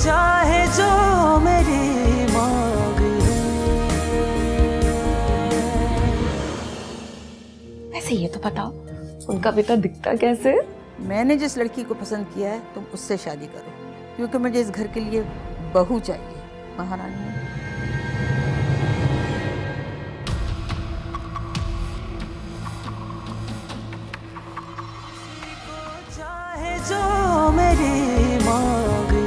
चाहे जो मेरी मांग है। वैसे ये तो बताओ, उनका पिता दिखता कैसे है? मैंने जिस लड़की को पसंद किया है तुम उससे शादी करो, क्योंकि मुझे इस घर के लिए बहू चाहिए, महारानी। चाहे जो मेरी मांग है।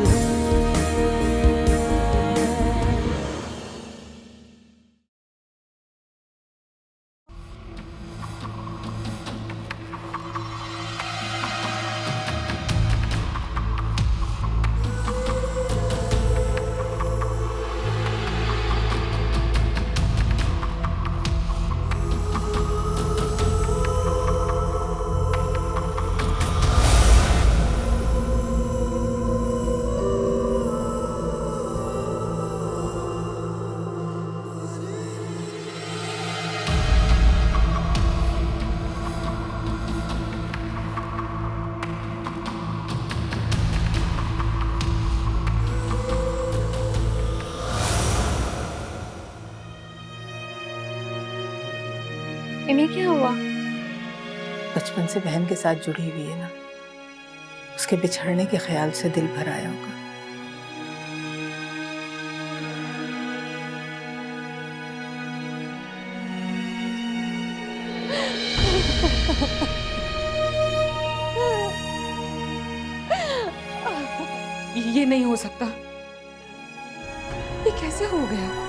इन्हें क्या हुआ? बचपन से बहन के साथ जुड़ी हुई है ना, उसके बिछड़ने के ख्याल से दिल भर आया होगा। ये नहीं हो सकता। ये कैसे हो गया?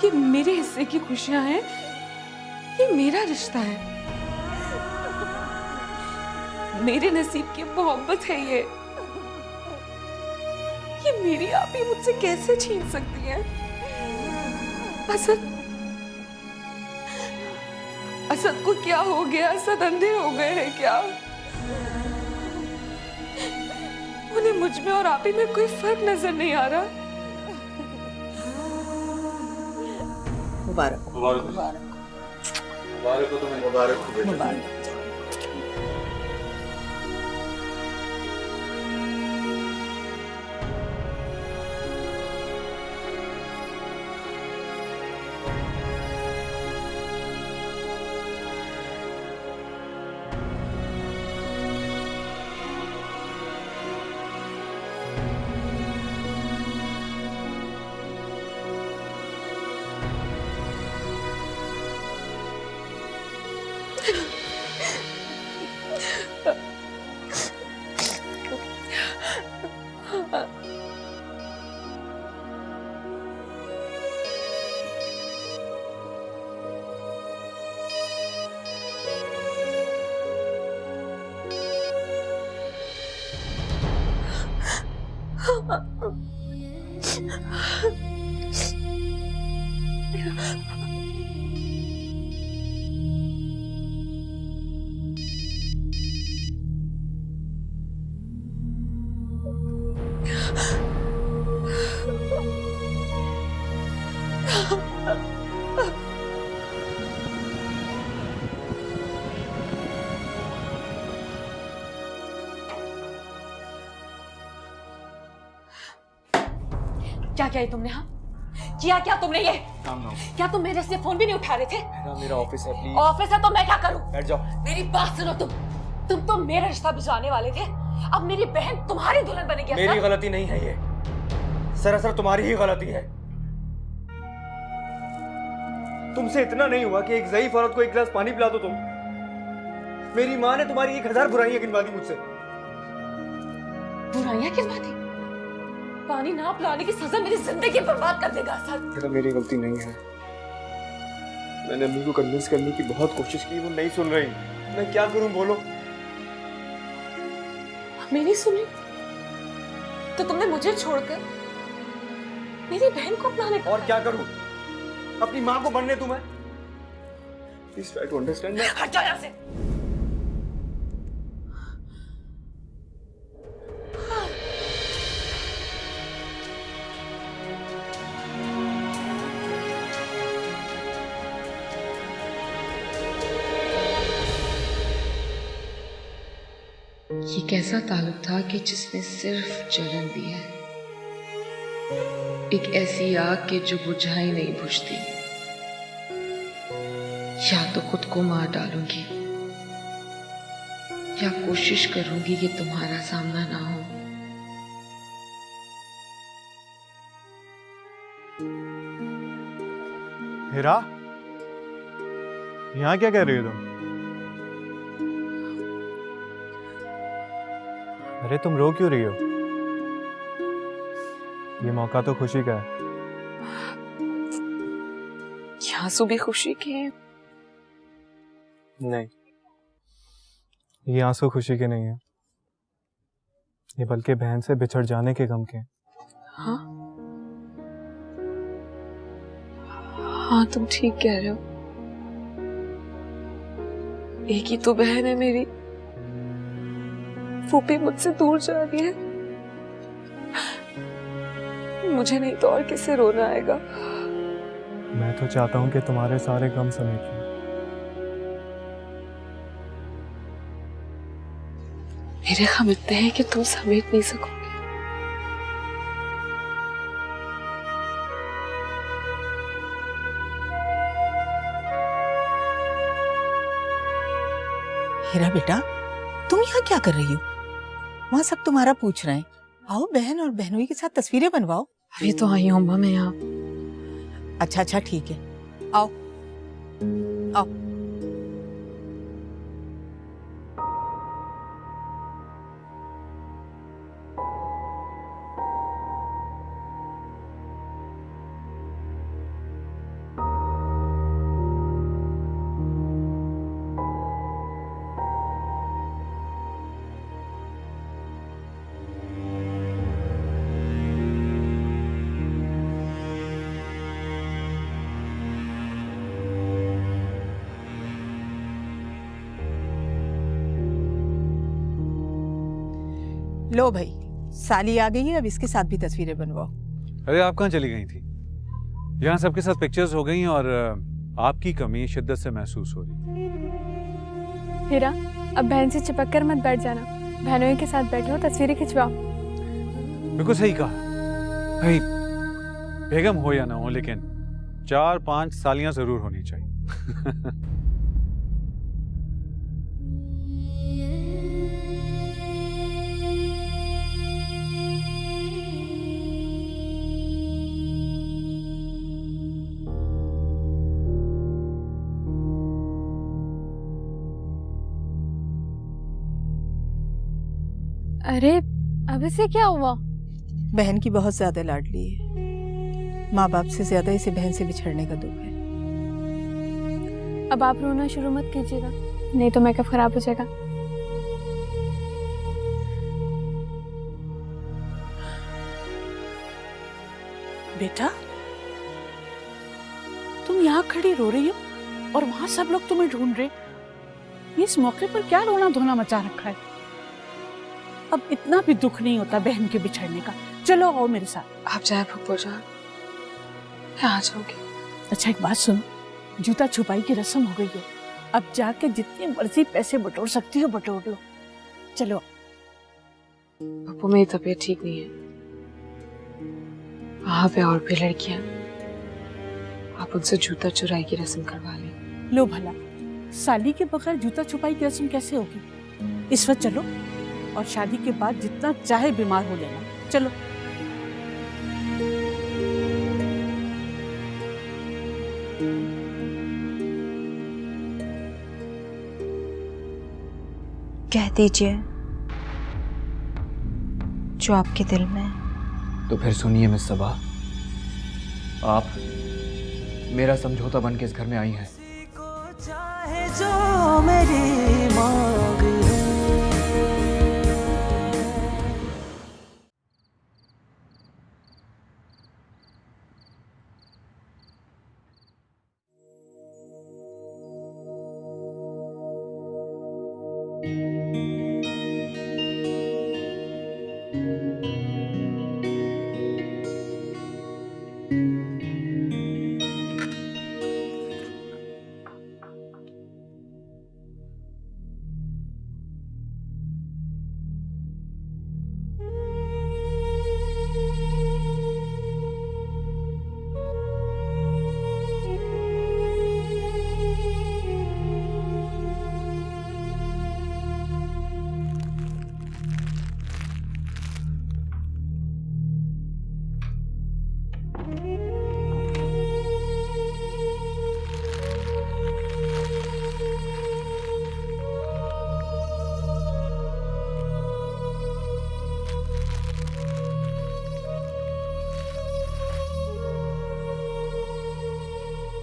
ये मेरे हिस्से की खुशियां हैं। ये मेरा रिश्ता है, मेरे नसीब की मोहब्बत है। ये मेरी आप ही मुझसे कैसे छीन सकती है? असद को क्या हो गया? असद अंधे हो गए हैं क्या? उन्हें मुझ में और आप ही में कोई फर्क नजर नहीं आ रहा। मुबारक मुबारक मुबारक हो तुम्हें। मुबारक। मुबारक। क्या किया तुमने? हाँ, किया क्या तुमने ये? क्या तुम मेरे से फोन भी नहीं उठा रहे थे? मेरा ऑफिस है, प्लीज। ऑफिस है तो मैं क्या करूं? बैठ जाओ। मेरी बात सुनो। तुम तो मेरा रिश्ता भिजवाने वाले थे, अब मेरी बहन तुम्हारी दुल्हन बनेगी। मेरी गलती नहीं है ये, सरासर तुम्हारी ही गलती है। तुमसे इतना नहीं हुआ कि एक ज़ईफ औरत को एक गिलास पानी पिला दो तुम? मेरी माँ ने तुम्हारी 1000 बुराइयां गिनवा दी मुझसे। बुराइयां गिनवा दी? पानी ना पिलाने की सजा मेरी जिंदगी बर्बाद कर देगा असद। बेटा मेरी गलती नहीं है, मैंने अम्मी को कन्विंस करने की बहुत कोशिश की, वो नहीं सुन रही। मैं क्या करूं बोलो? मैं नहीं सुनी तो तुमने मुझे छोड़कर मेरी बहन को अपनाने का। और क्या करूं? अपनी माँ को बनने दूं मैं? Please try to understand. हट जाओ यहाँ से। ये एक ऐसा ताल्लुक था कि जिसने सिर्फ जलन दी है, एक ऐसी आग के जो बुझा ही नहीं बुझती। या तो खुद को मार डालूंगी या कोशिश करूंगी कि तुम्हारा सामना ना हो। हीरा, यहाँ क्या कर रही हो तुम? अरे तुम रो क्यों रही हो? ये मौका तो खुशी का है। ये आंसू भी खुशी के हैं। नहीं, ये आंसू खुशी के नहीं है, ये बल्कि बहन से बिछड़ जाने के गम के हैं। हाँ हाँ, तुम ठीक कह रहे हो। एक ही तो बहन है मेरी, वो भी मुझसे दूर जा रही है। मुझे नहीं तो और किसे रोना आएगा। मैं तो चाहता हूँ कि तुम्हारे सारे गम समेट लूं। मेरे गम इतने हैं कि तुम समेट नहीं सकोगे। हीरा बेटा, तुम यहाँ क्या कर रही हो? वहाँ सब तुम्हारा पूछ रहे हैं। आओ बहन और बहनोई के साथ तस्वीरें बनवाओ। अभी तो आई हूँ अम्मा मैं यहाँ। अच्छा अच्छा ठीक है, आओ आओ। लो भाई, साली आ गई है, अब इसके साथ भी तस्वीरें बनवाओ। अरे आप कहाँ चली गई थी? यहाँ सबके साथ पिक्चर्स हो गई और आपकी कमी शिद्दत से महसूस हो रही। हीरा, अब बहन से चिपक कर मत बैठ जाना, बहनों के साथ बैठो, तस्वीरें खिंचवाओ। बिल्कुल सही कहा भाई, बेगम हो या ना हो लेकिन 4-5 सालियां जरूर होनी चाहिए। अरे अब इसे क्या हुआ? बहन की बहुत ज्यादा लाडली है, माँ बाप से ज्यादा इसे बहन से बिछड़ने का दुख है। अब आप रोना शुरू मत कीजिएगा, नहीं तो मेकअप खराब हो जाएगा। बेटा, तुम यहाँ खड़ी रो रही हो और वहां सब लोग तुम्हें ढूंढ रहे। इस मौके पर क्या रोना धोना मचा रखा है? अब इतना भी दुख नहीं होता बहन के बिछड़ने का। चलो आओ मेरे साथ। आप जाए फूफो जान, मैं आ जाऊंगी। अच्छा एक बात सुनो, जूता छुपाई की रस्म हो गई है, अब जाके जितनी मर्जी पैसे बटोर सकती हो बटोर लो। चलो। फूफो मेरी तबीयत ठीक नहीं है, वहां पे और भी लड़कियां, आप उनसे जूता चुराई की रस्म करवा लें। लो भला, साली के बगैर जूता छुपाई की रस्म कैसे होगी? इस वक्त चलो और शादी के बाद जितना चाहे बीमार हो लेना। चलो। कह दीजिए जो आपके दिल में है। तो फिर सुनिए मिस सबा, आप मेरा समझौता बन के इस घर में आई हैं। चाहे जो मेरी मांग है।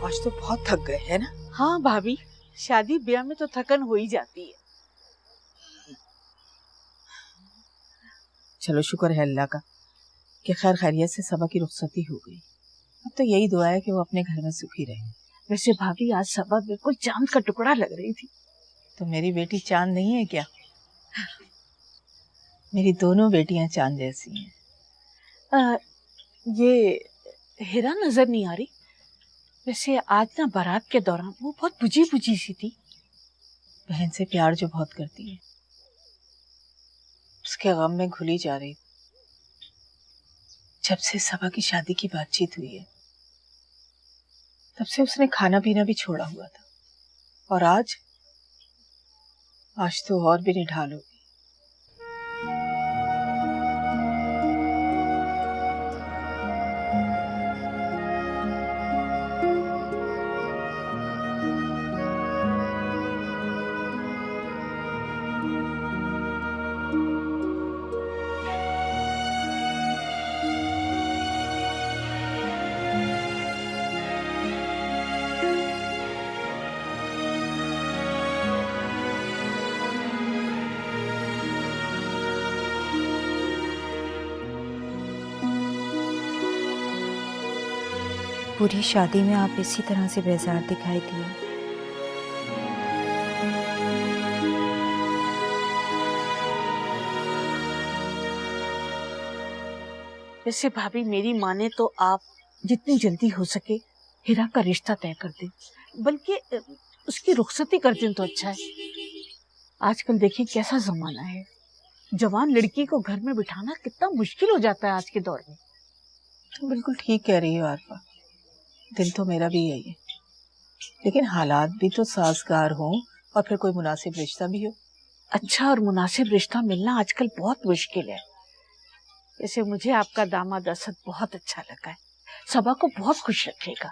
आज तो बहुत थक गए है ना? हाँ भाभी, शादी ब्याह में तो थकन हो ही जाती है। चलो शुक्र है अल्लाह का कि खैर खैरियत से सबा की रुखसती हो गई। अब तो यही दुआ है कि वो अपने घर में सुखी रहे। वैसे भाभी आज सबा बिल्कुल चांद का टुकड़ा लग रही थी। तो मेरी बेटी चांद नहीं है क्या? मेरी दोनों बेटियां चांद जैसी हैं। ये हिरा नजर नहीं आ रही। वैसे आज ना बारात के दौरान वो बहुत बुझी बुझी सी थी। बहन से प्यार जो बहुत करती है, उसके गम में घुली जा रही। जब से सबा की शादी की बातचीत हुई है तब से उसने खाना पीना भी छोड़ा हुआ था, और आज तो और भी निढाल हो गई। पूरी शादी में आप इसी तरह से बेजार दिखाई दिए। वैसे भाभी मेरी माने तो आप जितनी जल्दी हो सके हिरा का रिश्ता तय कर दें, बल्कि उसकी रुखसती कर दें तो अच्छा है। आजकल देखिए कैसा जमाना है, जवान लड़की को घर में बिठाना कितना मुश्किल हो जाता है आज के दौर में। तुम बिल्कुल ठीक कह रही हो आरफा, दिल तो मेरा भी यही है, लेकिन हालात भी तो साजगार हों और फिर कोई मुनासिब रिश्ता भी हो। अच्छा और मुनासिब रिश्ता मिलना आजकल बहुत मुश्किल है। वैसे मुझे आपका दामाद असद बहुत अच्छा लगा है, सबा को बहुत खुश रखेगा।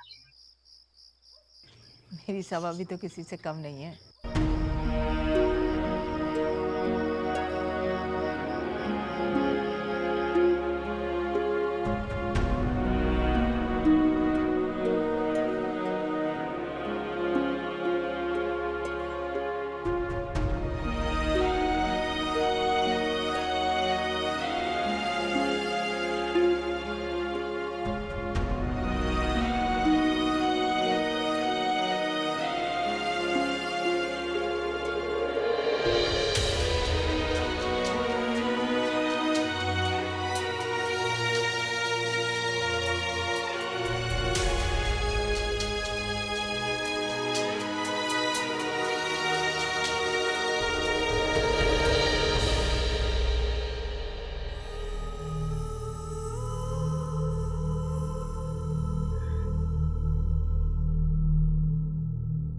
मेरी सबा भी तो किसी से कम नहीं है।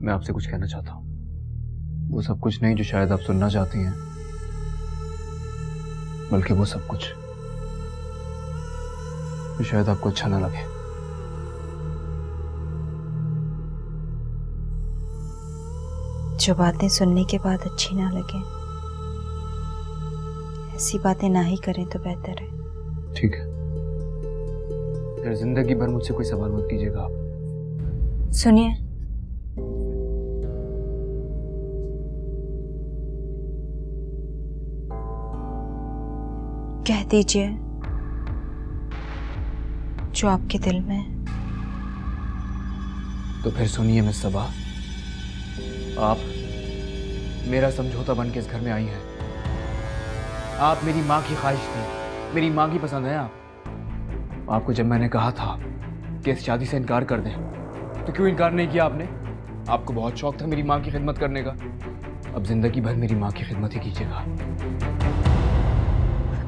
मैं आपसे कुछ कहना चाहता हूँ, वो सब कुछ नहीं जो शायद आप सुनना चाहती हैं, बल्कि वो सब कुछ जो शायद आपको अच्छा ना लगे। जो बातें सुनने के बाद अच्छी ना लगे, ऐसी बातें ना ही करें तो बेहतर है। ठीक है, फिर जिंदगी भर मुझसे कोई सवाल मत कीजिएगा आप। सुनिए, कह दीजिए जो आपके दिल में है। तो फिर सुनिए मिस सबा, आप मेरा समझौता बन के इस घर में आई हैं। आप मेरी माँ की ख्वाहिश थी, मेरी माँ की पसंद है आप। आपको जब मैंने कहा था कि इस शादी से इनकार कर दें, तो क्यों इनकार नहीं किया आपने? आपको बहुत शौक था मेरी माँ की खिदमत करने का। अब जिंदगी भर मेरी माँ की खिदमत ही कीजिएगा।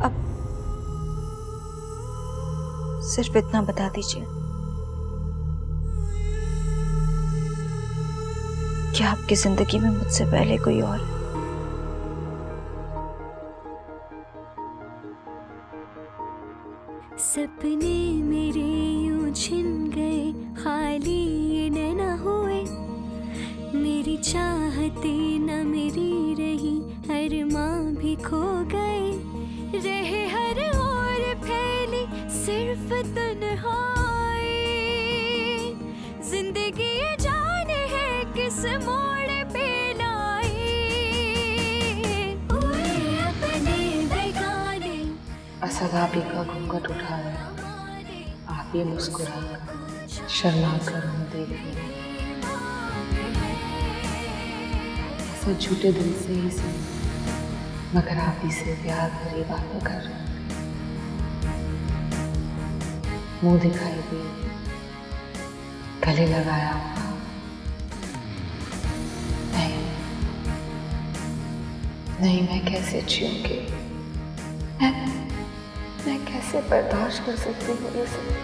अब सिर्फ इतना बता दीजिए कि आपकी जिंदगी में मुझसे पहले कोई और है? सपने मेरे यूं छिन गए, खाली ये नैना हुए, मेरी चाहते न मेरी रही, अरमां भी खो गए, रहे हर ओर फैली सिर्फ तन्हाई, जिंदगी असद आप ही का घूंघट उठा रहे हैं, आप ही मुस्कुरा कर शर्मा कर हमें देख रहे हैं। ऐसा झूठे दिल से ही सही, मगर आप ही से प्यार भरी बातें कर रहे हैं। मुंह दिखाई दी, गले लगाया हुआ, नहीं मैं कैसे जीऊंगी, मैं कैसे बर्दाश्त कर सकती हूँ ये सब।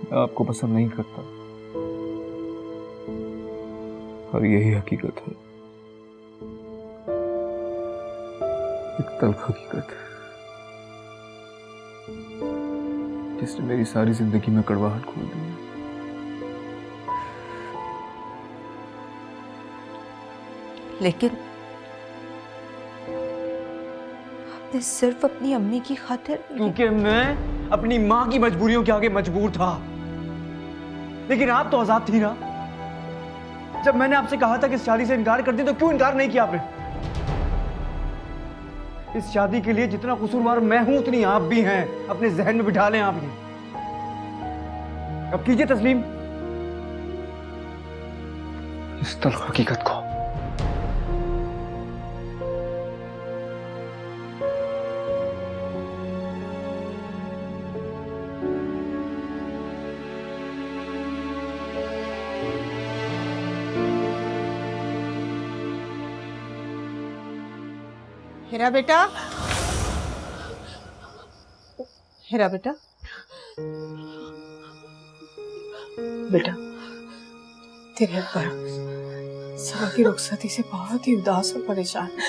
मैं आपको पसंद नहीं करता और यही हकीकत है, एक तल्ख हकीकत है जिसने मेरी सारी जिंदगी में कड़वाहट खोल दी है। लेकिन आपने सिर्फ अपनी अम्मी की खातिर। क्योंकि मैं अपनी माँ की मजबूरियों के आगे मजबूर था, लेकिन आप तो आजाद थी ना। जब मैंने आपसे कहा था कि इस शादी से इनकार कर दी, तो क्यों इनकार नहीं किया आपने? इस शादी के लिए जितना कसूरवार मैं हूं उतनी आप भी हैं। अपने जहन में बिठा लें आप ये। अब कीजिए तस्लीम इस तल्ख हकीकत को। हीरा बेटा, हीरा बेटा, बेटा तेरे अब्बा सबा की रुखसती से बहुत ही उदास और परेशान है।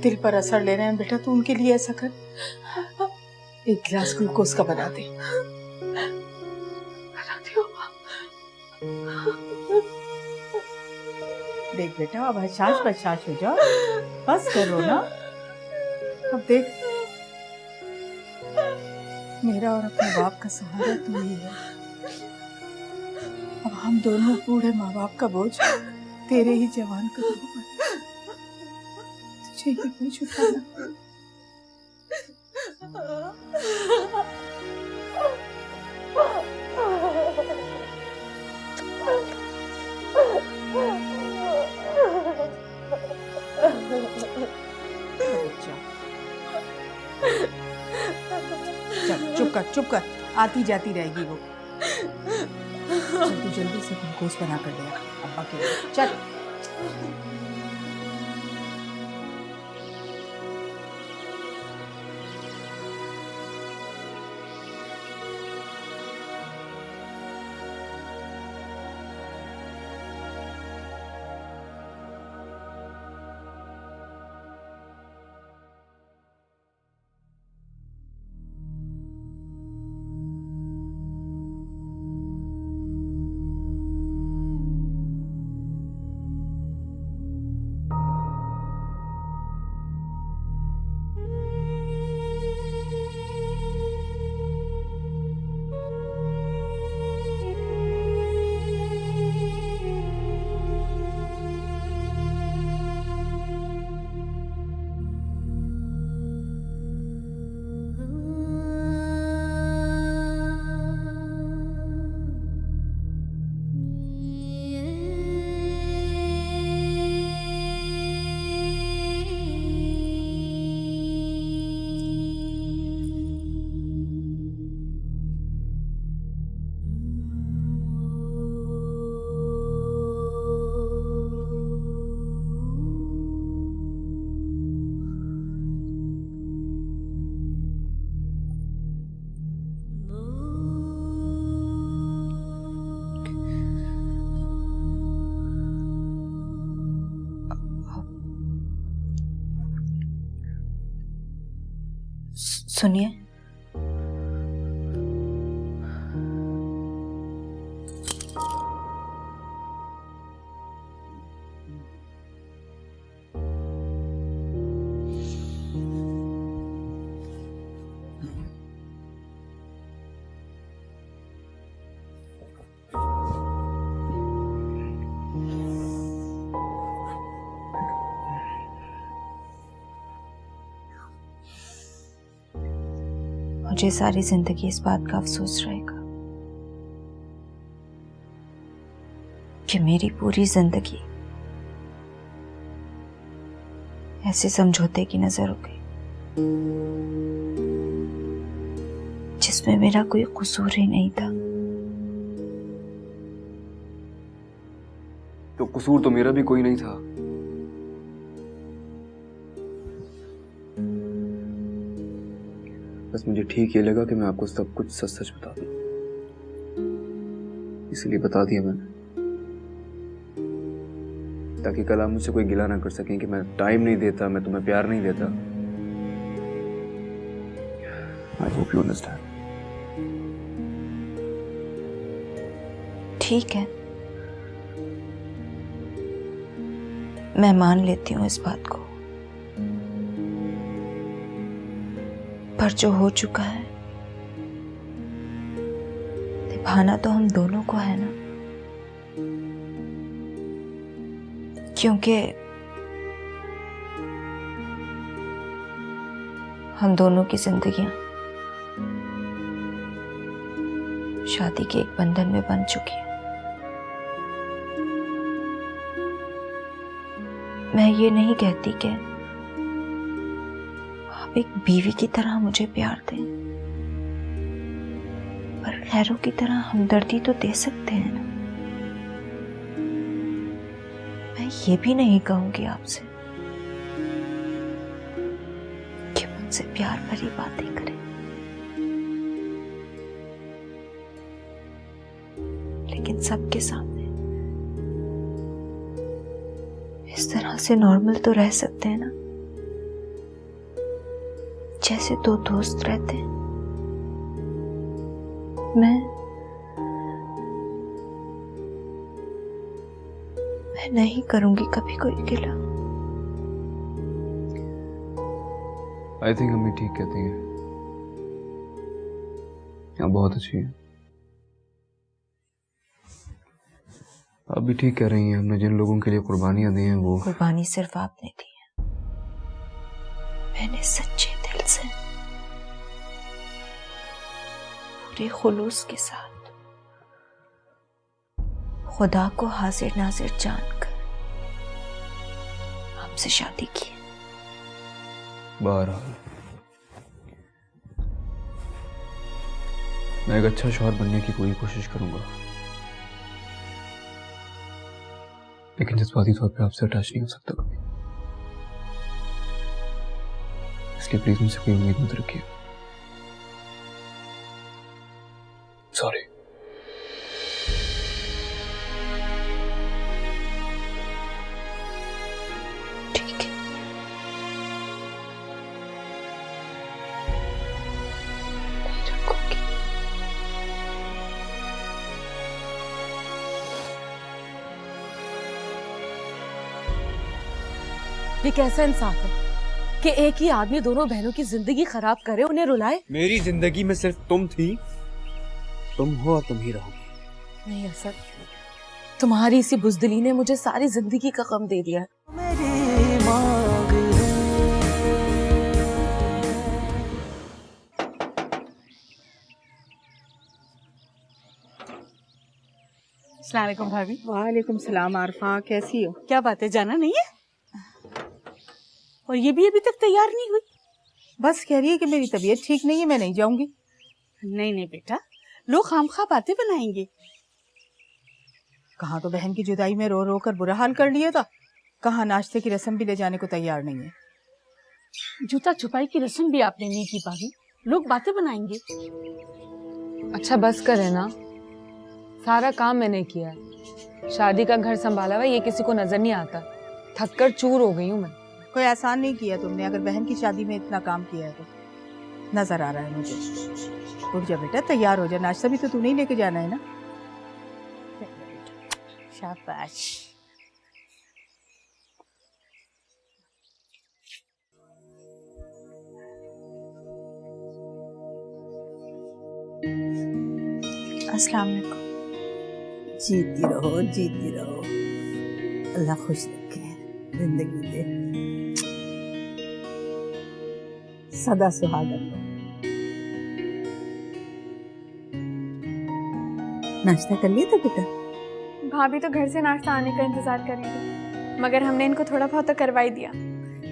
दिल पर असर ले रहे हैं बेटा। तू उनके लिए ऐसा कर, एक गिलास ग्लूकोज का बना दे। देख बेटा, अब हशाश बशाश हो जाओ, बस करो ना। अब देख, मेरा और अपने बाप का सहारा तू ही है। अब हम दोनों बूढ़े माँ बाप का बोझ तेरे ही जवान कदमों पर, तुझे ही बोझ उठाना। चल चुप कर, आती जाती रहेगी वो। चल तू जल्दी से ग्लूकोज बना कर दे अब्बा के लिए। चल। सुनिए, मुझे सारी जिंदगी इस बात का अफसोस रहेगा कि मेरी पूरी जिंदगी ऐसे समझौते की नजर हो गई जिसमें मेरा कोई कसूर ही नहीं था। तो कसूर तो मेरा भी कोई नहीं था। बस मुझे ठीक ये लगा कि मैं आपको सब कुछ सच सच बता दूं, इसलिए बता दिया मैंने, ताकि कल आप मुझसे कोई गिला ना कर सकें कि मैं टाइम नहीं देता, मैं तुम्हें प्यार नहीं देता। I hope you understand. ठीक है, मैं मान लेती हूँ इस बात को, पर जो हो चुका है निभाना तो हम दोनों को है ना, क्योंकि हम दोनों की जिंदगियां शादी के एक बंधन में बंध चुकी है। मैं ये नहीं कहती कि आप एक बीवी की तरह मुझे प्यार दें, पर खैरों की तरह हमदर्दी तो दे सकते हैं ना। मैं ये भी नहीं कहूंगी आपसे कि मुझसे प्यार भरी बातें करें, लेकिन सबके सामने इस तरह से नॉर्मल तो रह सकते हैं ना, जैसे दो दोस्त रहते हैं। मैं नहीं करूंगी कभी कोई गिला। आई थिंक अम्मी ठीक कहती हैं, आप बहुत अच्छी हैं। आप भी ठीक कह रही हैं, हमने जिन लोगों के लिए कुर्बानियां दी हैं वो कुर्बानी सिर्फ आपने दी है, मैंने सच्चे दिल से पूरे खुलूस के साथ खुदा को हाजिर नाजिर जानकर आपसे शादी की। बहरहाल मैं एक अच्छा शौहर बनने की पूरी कोशिश करूंगा, लेकिन जज्बाती तौर पे आपसे अटैच नहीं हो सकता कभी, इसलिए प्लीज मुझसे कोई उम्मीद मत रखिए। सॉरी। ठीक है, नहीं रखूंगी। ये कैसा इंसाफ है कि एक ही आदमी दोनों बहनों की जिंदगी खराब करे, उन्हें रुलाए। मेरी जिंदगी में सिर्फ तुम थी, तुम हो और तुम ही रहोगी। नहीं असद, तुम्हारी इसी बुजदिली ने मुझे सारी जिंदगी का गम दे दिया है। अस्सलाम वालेकुम भाभी। वालेकुम सलाम आरफा, कैसी हो? क्या बात है, जाना नहीं है? और ये भी अभी तक तैयार नहीं हुई? बस कह रही है कि मेरी तबीयत ठीक नहीं है, मैं नहीं जाऊंगी। नहीं नहीं बेटा, लोग खामखा बातें बनाएंगे। कहाँ तो बहन की जुदाई में रो रो कर बुरा हाल कर लिया था, कहाँ नाश्ते की रस्म भी ले जाने को तैयार नहीं है। जूता छुपाई की रस्म भी आपने नहीं की भाभी, लोग बातें बनाएंगे। अच्छा बस करे ना, सारा काम मैंने किया है, शादी का घर संभाला हुआ, ये किसी को नजर नहीं आता। थक कर चूर हो गई हूँ मैं। कोई एहसान नहीं किया तुमने, अगर बहन की शादी में इतना काम किया है तो। नजर आ रहा है मुझे। उठ जा बेटा, तैयार हो जा, नाश्ता भी तो तूने ही लेके जाना है ना। शाबाश। अस्सलाम वालेकुम। जीती रहो, अल्लाह खुश रखे, जिंदगी दे, सदा सुहागन रहो। नाश्ता कर लिया था बेटा? भाभी तो घर से नाश्ता आने का इंतजार करेंगे, मगर हमने इनको थोड़ा बहुत तो करवा ही दिया।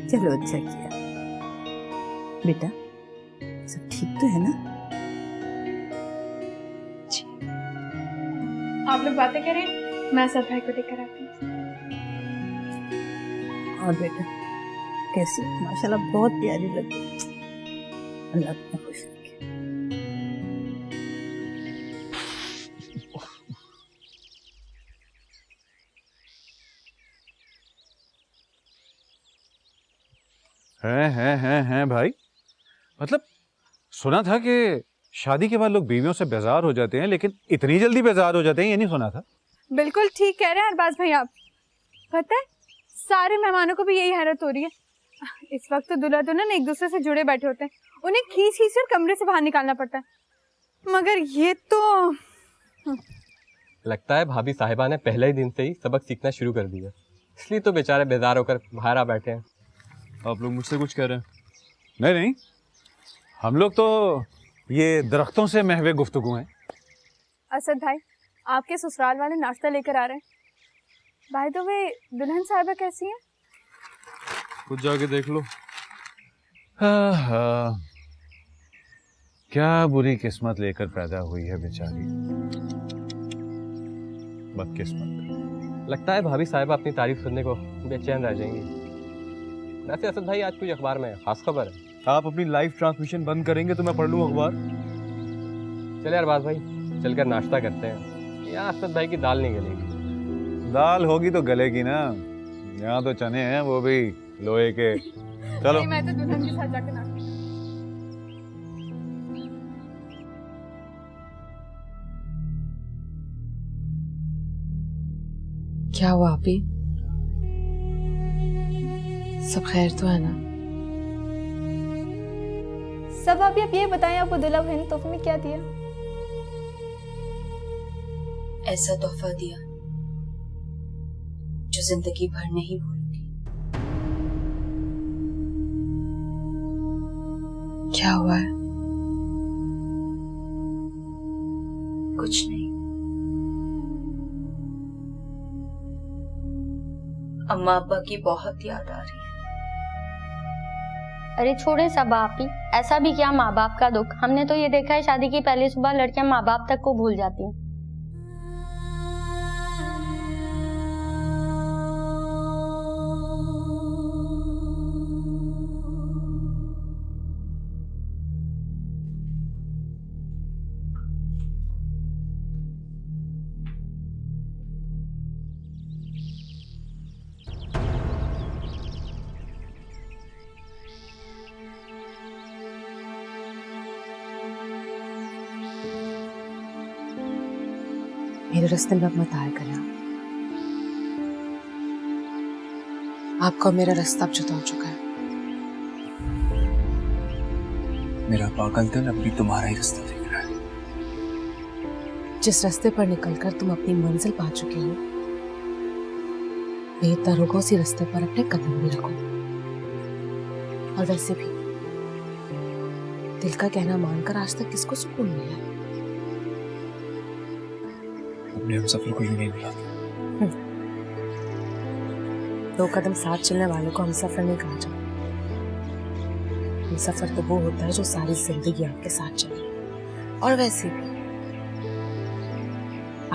चलो अच्छा किया। बेटा सब ठीक तो है ना? आप लोग बातें करें, मैं असद भाई को लेकर आती हूँ। और बेटा कैसी, माशाल्लाह बहुत प्यारी लगी। अल्लाह तुम्हें खुश रखे। हैं भाई, मतलब सुना था कि शादी के बाद लोग बीवियों से बेजार हो जाते हैं, लेकिन इतनी जल्दी बेजार हो जाते हैं ये नहीं सुना था। बिल्कुल ठीक कह रहे हैं अरबाज भाई आप। पता है सारे मेहमानों को भी यही हैरत हो रही है। इस वक्त तो दूल्हा दुल्हन एक दूसरे से जुड़े बैठे होते हैं, उन्हें खींच खींच कर कमरे से बाहर निकालना पड़ता है, मगर ये तो लगता है भाभी साहिबा ने पहले ही दिन से ही सबक सीखना शुरू कर दिया, इसलिए तो बेचारे बेजार होकर बाहर आ बैठे हैं। आप लोग मुझसे कुछ कह रहे हैं? नहीं, हम लोग तो ये दरख्तों से महवे गुफ्तगू हैं। असद भाई आपके ससुराल वाले नाश्ता लेकर आ रहे हैं। भाई तो वे दुल्हन साहिबा कैसी हैं? कुछ जाके देख लो। क्या बुरी किस्मत लेकर पैदा हुई है बेचारी, बदकिस्मत। लगता है भाभी साहिबा अपनी तारीफ सुनने को बेचैन रह जाएंगी। वैसे असद भाई आज कोई अखबार में खास खबर है? आप अपनी लाइव ट्रांसमिशन बंद करेंगे तो मैं पढ़ लूँ अखबार? चले अरबाज भाई चलकर नाश्ता करते हैं, यहाँ असद भाई की दाल नहीं गलेगी। दाल होगी तो गलेगी ना, यहाँ तो चने हैं वो भी लोहे के। चलो मैं तो दुल्हन के साथ जाकर नाश्ता। क्या हुआ आपी? सब खैर तो है ना? सब अभी आप ये बताएं, आपको दुल्हा भाई ने तोहफे में क्या दिया? ऐसा तोहफा दिया जो जिंदगी भर नहीं भूलूंगी। क्या हुआ है? कुछ नहीं। अम्मा अब्बा की बहुत याद आ रही है। अरे छोड़े सब आप ही, ऐसा भी क्या माँ बाप का दुख। हमने तो ये देखा है शादी की पहली सुबह लड़कियां माँ बाप तक को भूल जाती हैं। मेरे रास्ते में अब मत आया करना। आपका और मेरा रास्ता अब जुदा हो चुका है। मेरा पागल दिल अब भी तुम्हारा ही रास्ता देख रहा है। जिस रास्ते पर निकलकर तुम अपनी मंजिल पा चुके हो, बेहतर होगा उसी रास्ते पर अपने कदम भी रखो। और वैसे भी दिल का कहना मानकर आज तक किसको सुकून मिला है? अपने हम सफर को यूं नहीं मिला। 2 कदम साथ चलने वाले को हम सफर नहीं कहा जाता। हम सफर तो वो होता है जो सारी जिंदगी आपके साथ चले। और वैसे भी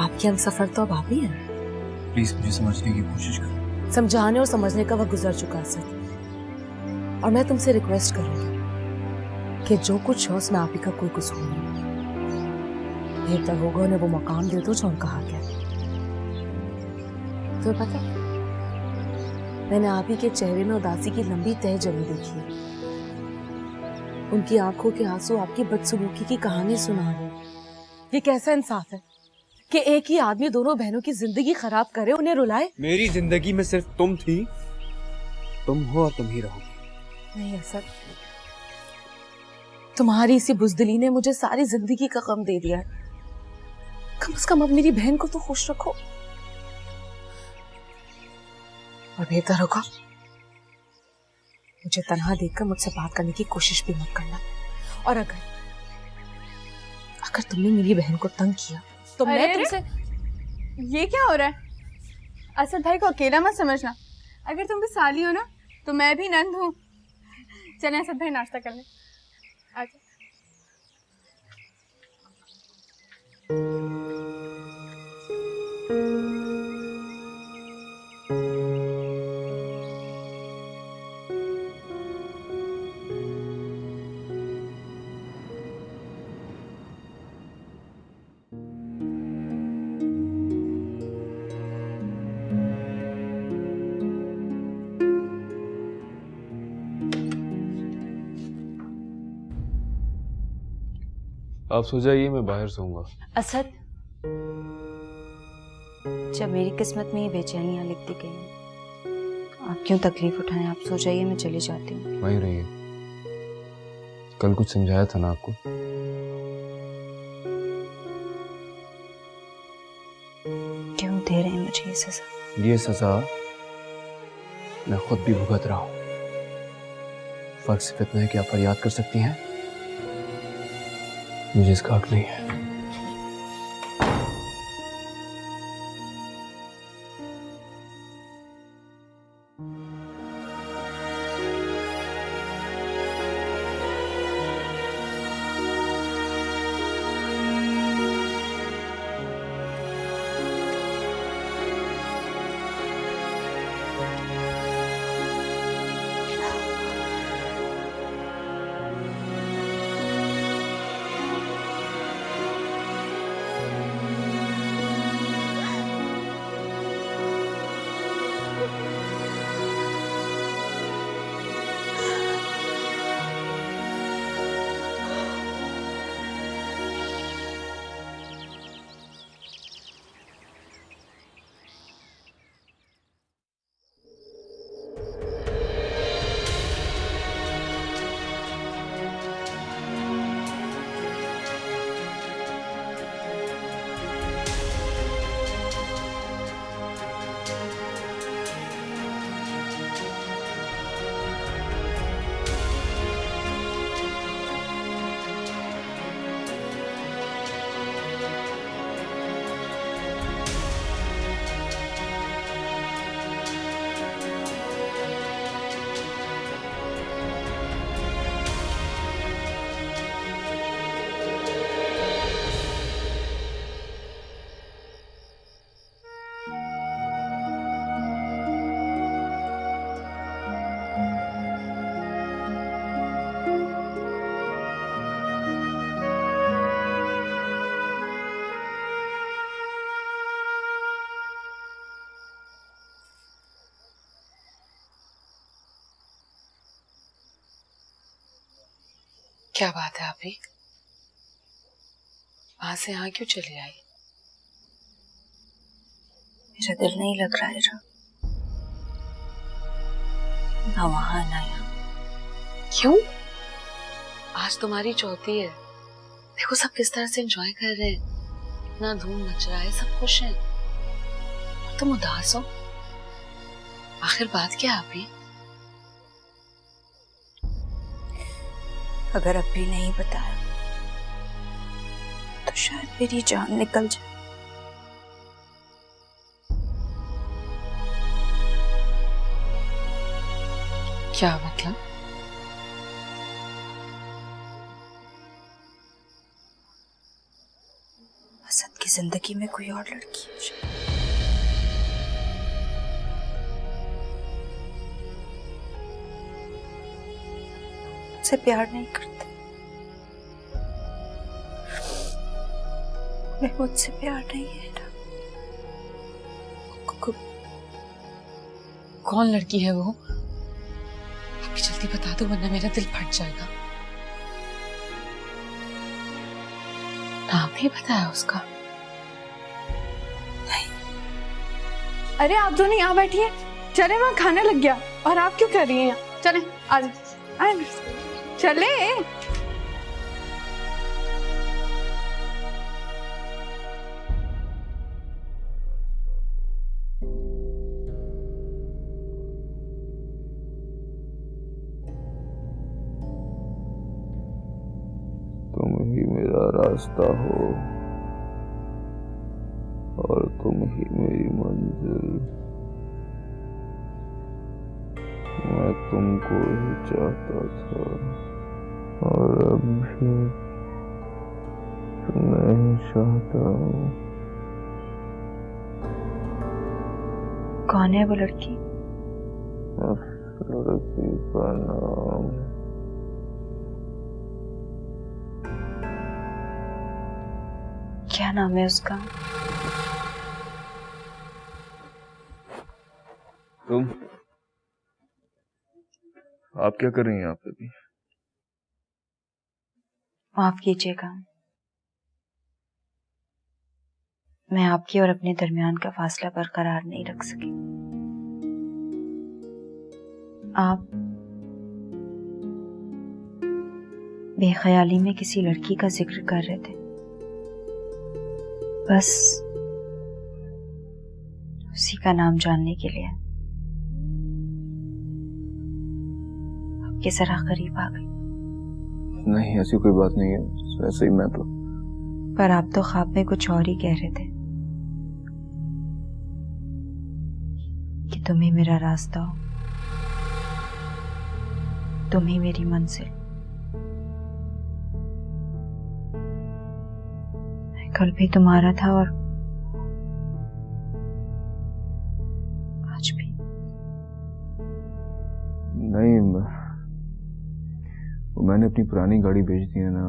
आपके हम सफर तो अब आप ही हैं। प्लीज मुझे समझने की कोशिश करो। समझाने और समझने का वक्त गुजर चुका है सर। और मैं तुमसे रिक्वेस्ट करूंगी कि जो कुछ है उसमें आप ही का कोई कसूर नहीं। बेहतर होगा उन्हें वो मकाम दे दो जो उनका हक है। तो पता है, मैंने आप ही के चेहरे में उदासी की लंबी तह जमी देखी है। उनकी आंखों के आंसू आपकी बदसलूकी की कहानी सुना रहे हैं। ये कैसा इंसाफ है कि एक ही आदमी दोनों बहनों की जिंदगी खराब करे, उन्हें रुलाए? मेरी जिंदगी में सिर्फ तुम थी, तुम हो और तुम ही रहोगी। नहीं असद, तुम्हारी इसी बुजदिली ने मुझे सारी जिंदगी का गम दे दिया है। कम से कम अब मेरी बहन को तो खुश रखो। और बेहतर होगा मुझे तन्हा देखकर मुझसे बात करने की कोशिश भी मत करना। और अगर तुमने मेरी बहन को तंग किया तो मैं तुमसे। ये क्या हो रहा है? असद भाई को अकेला मत समझना। अगर तुम भी साली हो ना तो मैं भी नंद हूँ। चलें असद भाई, नाश्ता कर लें। आजा। आप सो जाइए, मैं बाहर सोऊंगा। असद, जब मेरी किस्मत में ये बेचैनियां लिख दी गई हैं, आप क्यों तकलीफ उठाएं? आप सो जाइए, मैं चली जाती हूँ। वहीं रहिए। कल कुछ समझाया था ना आपको? क्यों दे रहे हैं मुझे ये सजा? ये सजा मैं खुद भी भुगत रहा हूँ। फर्क सिर्फ इतना है कि आप फरियाद कर सकती हैं, मुझे इसका हक नहीं है। क्या बात है आपी? वहां से यहाँ क्यों चली आई? मेरा दिल नहीं लग रहा है ना वहां ना यहाँ। क्यों? आज तुम्हारी चौथी है, देखो सब किस तरह से एंजॉय कर रहे हैं, इतना धूम मच रहा है, सब खुश हैं और तुम उदास हो। आखिर बात क्या आपी? अगर अब भी नहीं बताया तो शायद मेरी जान निकल जाए। क्या मतलब? असद की जिंदगी में कोई और लड़की है शायद। मुझसे प्यार नहीं करते, मुझसे प्यार नहीं है ना। कौन लड़की है वो? आप जल्दी बता दो वरना मेरा दिल फट जाएगा। नहीं बताया उसका? अरे आप दोनों यहाँ बैठिए, चले वहाँ खाना लग गया। और आप क्यों कर रही हैं यहाँ? चले आज चले। तुम ही मेरा रास्ता हो और तुम ही मेरी मंजिल। मैं तुमको ही चाहता था और अब भी तुम्हें ही चाहता हूँ। कौन है वो लड़की? उस लड़की का नाम क्या नाम है उसका? तुम आप क्या कर रही हैं यहाँ पे भी? माफ कीजिएगा, मैं आपके और अपने दरमियान का फासला बरकरार नहीं रख सकी। आप बेख्याली में किसी लड़की का जिक्र कर रहे थे, बस उसी का नाम जानने के लिए आपके जरा करीब आ गई। नहीं, ऐसी कोई बात नहीं है, वैसे ही मैं तो। पर आप तो ख्वाब में कुछ और ही कह रहे थे कि तुम ही मेरा रास्ता हो, तुम ही मेरी मंजिल। मैं कल भी तुम्हारा था और आज भी। नहीं, मैंने अपनी पुरानी गाड़ी बेच दी है ना,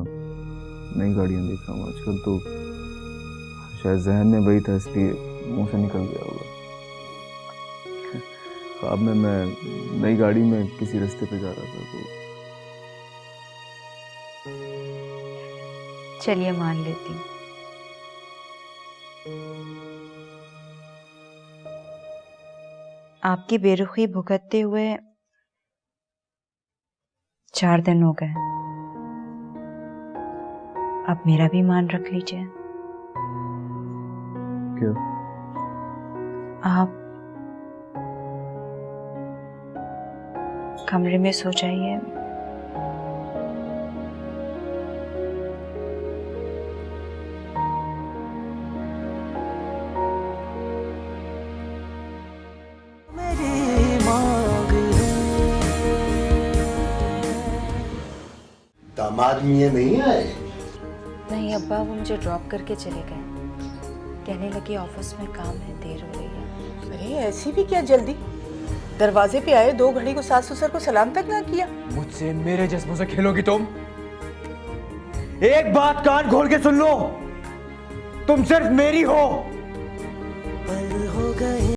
नई गाड़ियां देख रहा हूँ आजकल, तो शायद जहन में वही था इसलिए मुंह से निकल गया होगा। ख्वाब में मैं नई गाड़ी में किसी रास्ते पे जा रहा था तो। चलिए मान लेती हूँ। आपकी बेरुखी भुगतते हुए 4 दिन हो गए, अब मेरा भी मान रख लीजिए। क्यों? आप कमरे में सो जाइए, दामाद मियां नहीं आए? नहीं अब्बा, वो मुझे ड्रॉप करके चले गए, कहने लगे ऑफिस में काम है, देर हो रही है। अरे ऐसी भी क्या जल्दी? दरवाजे पे आए 2 घड़ी को सास ससुर को सलाम तक ना किया। मुझसे मेरे जिस्मों से खेलोगी तुम? एक बात कान खोल के सुन लो, तुम सिर्फ मेरी हो,